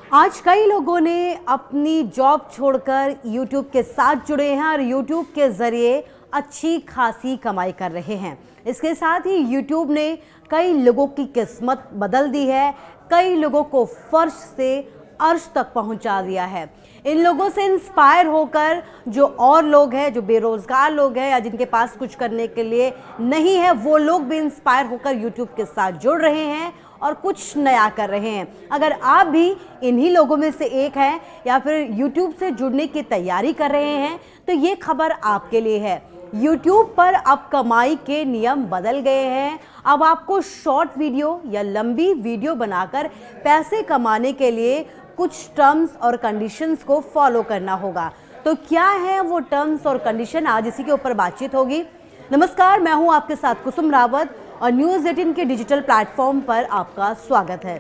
आज कई लोगों ने अपनी जॉब छोड़कर YouTube के साथ जुड़े हैं और YouTube के ज़रिए अच्छी खासी कमाई कर रहे हैं। इसके साथ ही YouTube ने कई लोगों की किस्मत बदल दी है, कई लोगों को फर्श से अर्श तक पहुंचा दिया है। इन लोगों से इंस्पायर होकर जो और लोग हैं, जो बेरोज़गार लोग हैं या जिनके पास कुछ करने के लिए नहीं है, वो लोग भी इंस्पायर होकर YouTube के साथ जुड़ रहे हैं और कुछ नया कर रहे हैं। अगर आप भी इन्हीं लोगों में से एक हैं या फिर YouTube से जुड़ने की तैयारी कर रहे हैं तो ये खबर आपके लिए है। YouTube पर अब कमाई के नियम बदल गए हैं। अब आपको शॉर्ट वीडियो या लंबी वीडियो बनाकर पैसे कमाने के लिए कुछ टर्म्स और कंडीशंस को फॉलो करना होगा। तो क्या है वो टर्म्स और कंडीशन, आज इसी के ऊपर बातचीत होगी। नमस्कार, मैं हूं आपके साथ कुसुम रावत और न्यूज़ 18 के डिजिटल प्लेटफॉर्म पर आपका स्वागत है।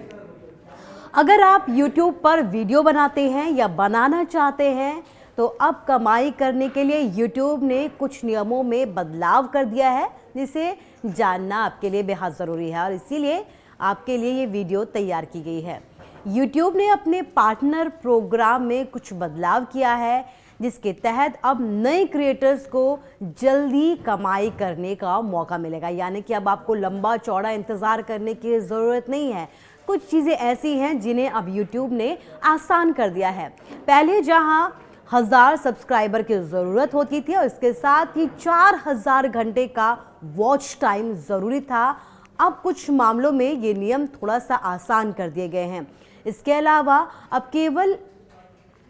अगर आप YouTube पर वीडियो बनाते हैं या बनाना चाहते हैं तो अब कमाई करने के लिए YouTube ने कुछ नियमों में बदलाव कर दिया है, जिसे जानना आपके लिए बेहद ज़रूरी है और इसीलिए आपके लिए ये वीडियो तैयार की गई है। YouTube ने अपने पार्टनर प्रोग्राम में कुछ बदलाव किया है, जिसके तहत अब नए क्रिएटर्स को जल्दी कमाई करने का मौका मिलेगा। यानी कि अब आपको लंबा चौड़ा इंतज़ार करने की ज़रूरत नहीं है। कुछ चीज़ें ऐसी हैं जिन्हें अब YouTube ने आसान कर दिया है। पहले जहां 1000 सब्सक्राइबर की ज़रूरत होती थी और इसके साथ ही 4000 घंटे का वॉच टाइम ज़रूरी था, अब कुछ मामलों में ये नियम थोड़ा सा आसान कर दिए गए हैं। इसके अलावा अब केवल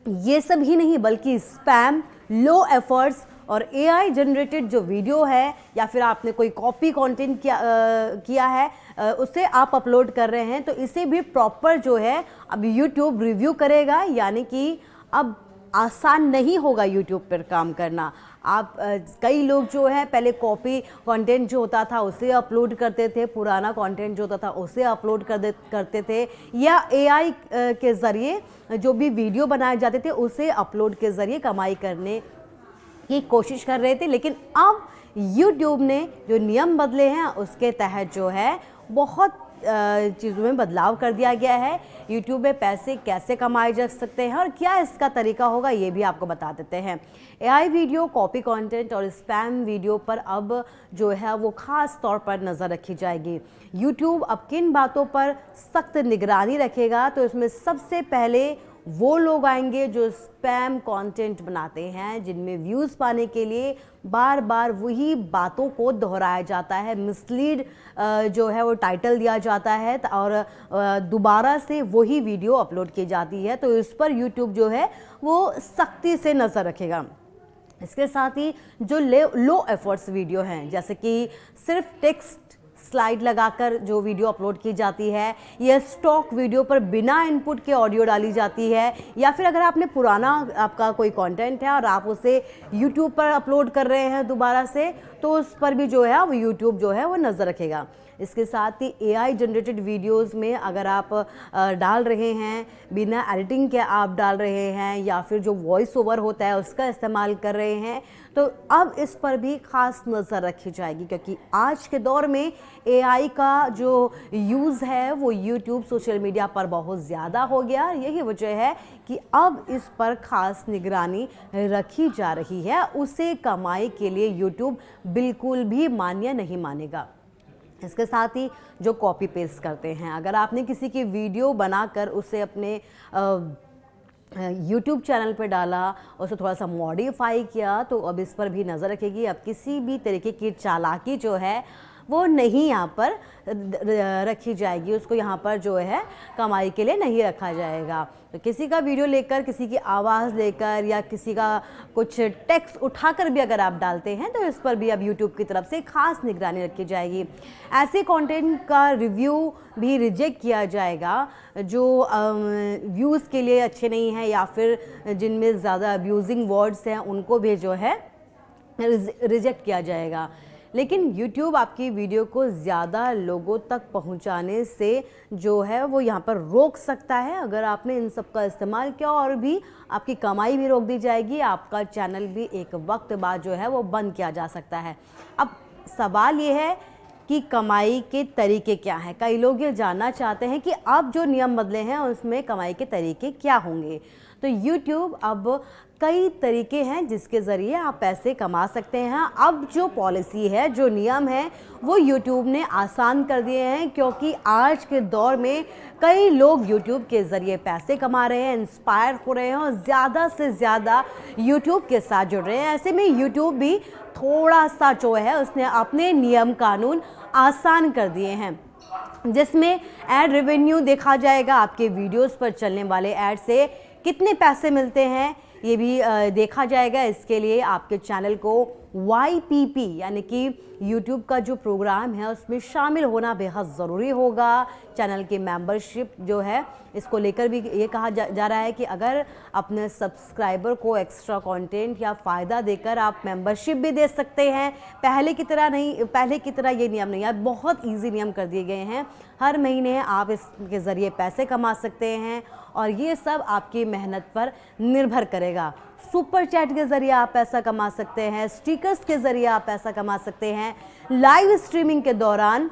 ये सब ही नहीं बल्कि स्पैम, लो एफर्ट्स और AI जनरेटेड जो वीडियो है या फिर आपने कोई कॉपी कंटेंट किया है उसे आप अपलोड कर रहे हैं तो इसे भी प्रॉपर जो है अब YouTube रिव्यू करेगा। यानी कि अब आसान नहीं होगा YouTube पर काम करना। आप कई लोग जो है पहले कॉपी कंटेंट जो होता था उसे अपलोड करते थे, पुराना कंटेंट जो होता था उसे अपलोड करते थे या AI के ज़रिए जो भी वीडियो बनाए जाते थे उसे अपलोड के ज़रिए कमाई करने की कोशिश कर रहे थे। लेकिन अब YouTube ने जो नियम बदले हैं उसके तहत जो है बहुत चीज़ों में बदलाव कर दिया गया है। YouTube में पैसे कैसे कमाए जा सकते हैं और क्या इसका तरीका होगा ये भी आपको बता देते हैं। AI वीडियो, कॉपी कंटेंट और स्पैम वीडियो पर अब जो है वो ख़ास तौर पर नज़र रखी जाएगी। YouTube अब किन बातों पर सख्त निगरानी रखेगा तो इसमें सबसे पहले वो लोग आएंगे जो स्पैम कंटेंट बनाते हैं, जिनमें व्यूज़ पाने के लिए बार बार वही बातों को दोहराया जाता है, मिसलीड जो है वो टाइटल दिया जाता है और दोबारा से वही वीडियो अपलोड की जाती है। तो इस पर YouTube जो है वो सख्ती से नज़र रखेगा। इसके साथ ही जो लो एफर्ट्स वीडियो हैं, जैसे कि सिर्फ टेक्स्ट स्लाइड लगाकर जो वीडियो अपलोड की जाती है या स्टॉक वीडियो पर बिना इनपुट के ऑडियो डाली जाती है, या फिर अगर आपने पुराना आपका कोई कंटेंट है और आप उसे YouTube पर अपलोड कर रहे हैं दोबारा से, तो उस पर भी जो है वो YouTube जो है वो नज़र रखेगा। इसके साथ ही AI जनरेटेड वीडियोस में अगर आप डाल रहे हैं, बिना एडिटिंग के आप डाल रहे हैं या फिर जो वॉइस ओवर होता है उसका इस्तेमाल कर रहे हैं, तो अब इस पर भी ख़ास नज़र रखी जाएगी। क्योंकि आज के दौर में AI का जो यूज़ है वो YouTube, सोशल मीडिया पर बहुत ज़्यादा हो गया। यही वजह है कि अब इस पर ख़ास निगरानी रखी जा रही है। उसे कमाई के लिए YouTube बिल्कुल भी मान्य नहीं मानेगा। इसके साथ ही जो कॉपी पेस्ट करते हैं, अगर आपने किसी की वीडियो बनाकर उसे अपने YouTube चैनल पे डाला, उसे थोड़ा सा मॉडिफाई किया, तो अब इस पर भी नज़र रखेगी। अब किसी भी तरीके की चालाकी जो है वो नहीं यहाँ पर रखी जाएगी, उसको यहाँ पर जो है कमाई के लिए नहीं रखा जाएगा। तो किसी का वीडियो लेकर, किसी की आवाज़ लेकर या किसी का कुछ टेक्स्ट उठाकर भी अगर आप डालते हैं तो इस पर भी अब YouTube की तरफ से ख़ास निगरानी रखी जाएगी। ऐसे कंटेंट का रिव्यू भी रिजेक्ट किया जाएगा जो व्यूज़ के लिए अच्छे नहीं हैं या फिर जिनमें ज़्यादा अब्यूजिंग वर्ड्स हैं, उनको भी जो है रिजेक्ट किया जाएगा। लेकिन YouTube आपकी वीडियो को ज़्यादा लोगों तक पहुंचाने से जो है वो यहाँ पर रोक सकता है। अगर आपने इन सब का इस्तेमाल किया और भी आपकी कमाई भी रोक दी जाएगी, आपका चैनल भी एक वक्त बाद जो है वो बंद किया जा सकता है। अब सवाल ये है कि कमाई के तरीके क्या हैं। कई लोग ये जानना चाहते हैं कि अब जो नियम बदले हैं उसमें कमाई के तरीके क्या होंगे। तो YouTube अब कई तरीके हैं जिसके ज़रिए आप पैसे कमा सकते हैं। अब जो पॉलिसी है, जो नियम है, वो YouTube ने आसान कर दिए हैं, क्योंकि आज के दौर में कई लोग YouTube के ज़रिए पैसे कमा रहे हैं, इंस्पायर हो रहे हैं और ज़्यादा से ज़्यादा YouTube के साथ जुड़ रहे हैं। ऐसे में YouTube भी थोड़ा सा जो है उसने अपने नियम कानून आसान कर दिए हैं, जिसमें एड रेवेन्यू देखा जाएगा। आपके वीडियोस पर चलने वाले ऐड से कितने पैसे मिलते हैं ये भी देखा जाएगा। इसके लिए आपके चैनल को YPP यानी कि YouTube का जो प्रोग्राम है उसमें शामिल होना बेहद ज़रूरी होगा। चैनल की मेंबरशिप जो है इसको लेकर भी ये कहा जा रहा है कि अगर अपने सब्सक्राइबर को एक्स्ट्रा कंटेंट या फ़ायदा देकर आप मेंबरशिप भी दे सकते हैं। पहले की तरह ये नियम नहीं है, बहुत ईजी नियम कर दिए गए हैं। हर महीने आप इसके ज़रिए पैसे कमा सकते हैं और ये सब आपकी मेहनत पर निर्भर करेगा। सुपर चैट के ज़रिए आप पैसा कमा सकते हैं, स्टिकर्स के ज़रिए आप पैसा कमा सकते हैं, लाइव स्ट्रीमिंग के दौरान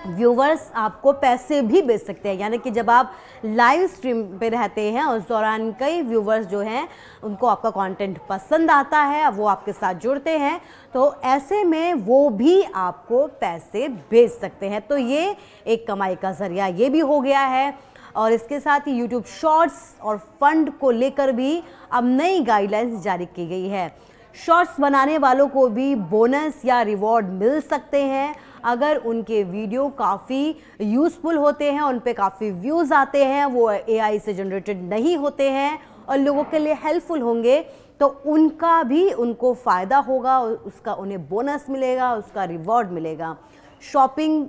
व्यूवर्स आपको पैसे भी भेज सकते हैं। यानी कि जब आप लाइव स्ट्रीम पे रहते हैं उस दौरान कई व्यूवर्स जो हैं उनको आपका कंटेंट पसंद आता है, वो आपके साथ जुड़ते हैं, तो ऐसे में वो भी आपको पैसे भेज सकते हैं। तो ये एक कमाई का ज़रिया ये भी हो गया है। और इसके साथ ही YouTube शॉर्ट्स और फंड को लेकर भी अब नई गाइडलाइंस जारी की गई है। शॉर्ट्स बनाने वालों को भी बोनस या रिवॉर्ड मिल सकते हैं अगर उनके वीडियो काफ़ी यूज़फुल होते हैं, उन पे काफ़ी व्यूज़ आते हैं, वो AI से जनरेटेड नहीं होते हैं और लोगों के लिए हेल्पफुल होंगे, तो उनका भी उनको फ़ायदा होगा, उसका उन्हें बोनस मिलेगा, उसका रिवॉर्ड मिलेगा। शॉपिंग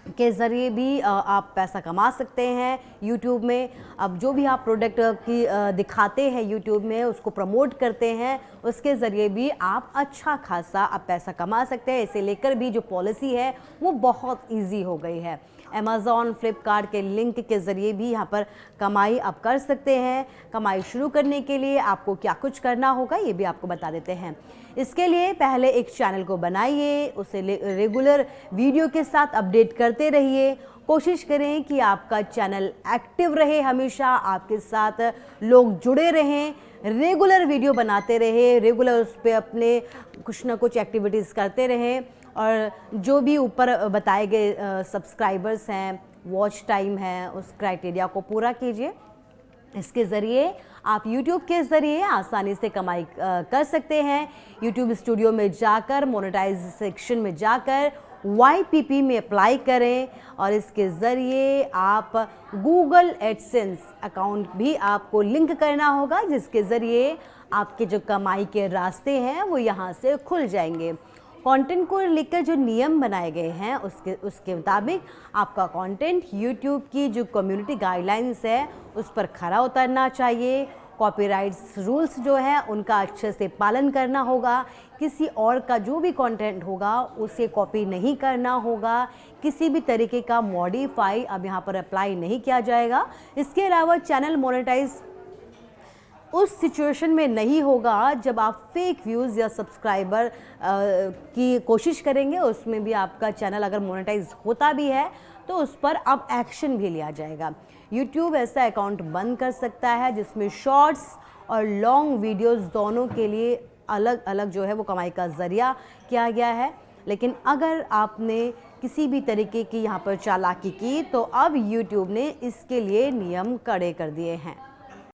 के ज़रिए भी आप पैसा कमा सकते हैं YouTube में। अब जो भी आप प्रोडक्ट की दिखाते हैं YouTube में, उसको प्रमोट करते हैं, उसके ज़रिए भी आप अच्छा खासा अब पैसा कमा सकते हैं। इसे लेकर भी जो पॉलिसी है वो बहुत इजी हो गई है। Amazon, फ्लिपकार्ट के लिंक के ज़रिए भी यहाँ पर कमाई आप कर सकते हैं। कमाई शुरू करने के लिए आपको क्या कुछ करना होगा ये भी आपको बता देते हैं। इसके लिए पहले एक चैनल को बनाइए, उसे रेगुलर वीडियो के साथ अपडेट करते रहिए। कोशिश करें कि आपका चैनल एक्टिव रहे, हमेशा आपके साथ लोग जुड़े रहें, रेगुलर वीडियो बनाते रहे, रेगुलर उस पर अपने कुछ ना कुछ एक्टिविटीज़ करते रहें और जो भी ऊपर बताए गए सब्सक्राइबर्स हैं, वॉच टाइम है, उस क्राइटेरिया को पूरा कीजिए। इसके ज़रिए आप YouTube के ज़रिए आसानी से कमाई कर सकते हैं। YouTube स्टूडियो में जाकर, मोनेटाइज सेक्शन में जाकर YPP में अप्लाई करें और इसके ज़रिए आप Google AdSense अकाउंट भी आपको लिंक करना होगा, जिसके ज़रिए आपके जो कमाई के रास्ते हैं वो यहाँ से खुल जाएंगे। कंटेंट को लेकर जो नियम बनाए गए हैं उसके मुताबिक आपका कंटेंट YouTube की जो कम्युनिटी गाइडलाइंस है उस पर खरा उतरना चाहिए। कॉपीराइट्स रूल्स जो हैं उनका अच्छे से पालन करना होगा। किसी और का जो भी कंटेंट होगा उसे कॉपी नहीं करना होगा। किसी भी तरीके का मॉडिफाई अब यहाँ पर अप्लाई नहीं किया जाएगा। इसके अलावा चैनल मोनेटाइज उस सिचुएशन में नहीं होगा जब आप फेक व्यूज़ या सब्सक्राइबर की कोशिश करेंगे। उसमें भी आपका चैनल अगर मोनेटाइज होता भी है तो उस पर अब एक्शन भी लिया जाएगा। YouTube ऐसा अकाउंट बंद कर सकता है जिसमें शॉर्ट्स और लॉन्ग वीडियोस दोनों के लिए अलग अलग जो है वो कमाई का ज़रिया किया गया है। लेकिन अगर आपने किसी भी तरीके की यहाँ पर चालाकी की तो अब YouTube ने इसके लिए नियम कड़े कर दिए हैं।